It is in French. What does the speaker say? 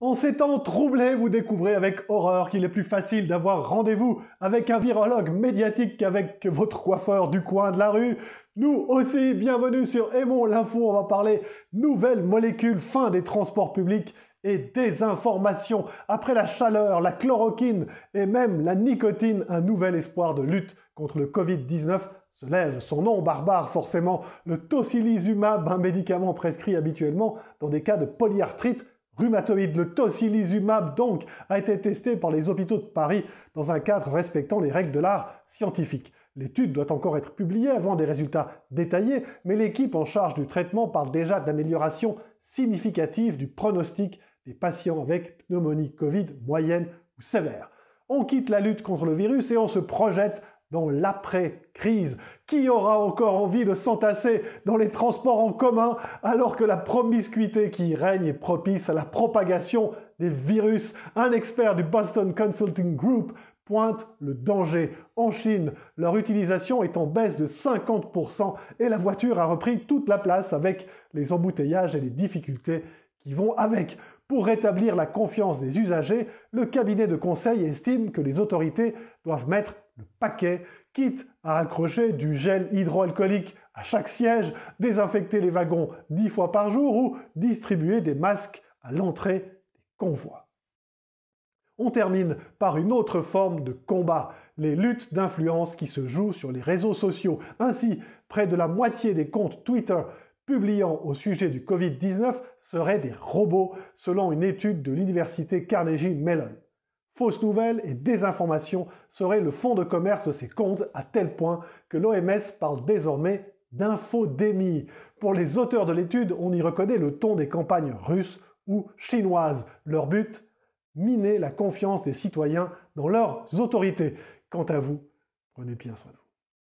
En ces temps troublés, vous découvrez avec horreur qu'il est plus facile d'avoir rendez-vous avec un virologue médiatique qu'avec votre coiffeur du coin de la rue. Nous aussi, bienvenue sur Aimons l'info, on va parler nouvelles molécules, fin des transports publics et désinformation. Après la chaleur, la chloroquine et même la nicotine, un nouvel espoir de lutte contre le Covid-19 se lève. Son nom barbare forcément, le tocilizumab, un médicament prescrit habituellement dans des cas de polyarthrite rhumatoïde. Le tocilizumab, donc, a été testé par les hôpitaux de Paris dans un cadre respectant les règles de l'art scientifique. L'étude doit encore être publiée avant des résultats détaillés, mais l'équipe en charge du traitement parle déjà d'amélioration significative du pronostic des patients avec pneumonie Covid moyenne ou sévère. On quitte la lutte contre le virus et on se projette dans l'après-crise. Qui aura encore envie de s'entasser dans les transports en commun alors que la promiscuité qui y règne est propice à la propagation des virus? Un expert du Boston Consulting Group pointe le danger. En Chine, leur utilisation est en baisse de 50% et la voiture a repris toute la place avec les embouteillages et les difficultés qui vont avec. Pour rétablir la confiance des usagers, le cabinet de conseil estime que les autorités doivent mettre le paquet, quitte à accrocher du gel hydroalcoolique à chaque siège, désinfecter les wagons 10 fois par jour ou distribuer des masques à l'entrée des convois. On termine par une autre forme de combat, les luttes d'influence qui se jouent sur les réseaux sociaux. Ainsi, près de la moitié des comptes Twitter publiant au sujet du Covid-19 seraient des robots, selon une étude de l'université Carnegie Mellon. Fausses nouvelles et désinformation seraient le fond de commerce de ces comptes à tel point que l'OMS parle désormais d'infodémie. Pour les auteurs de l'étude, on y reconnaît le ton des campagnes russes ou chinoises. Leur but ? Miner la confiance des citoyens dans leurs autorités. Quant à vous, prenez bien soin de vous.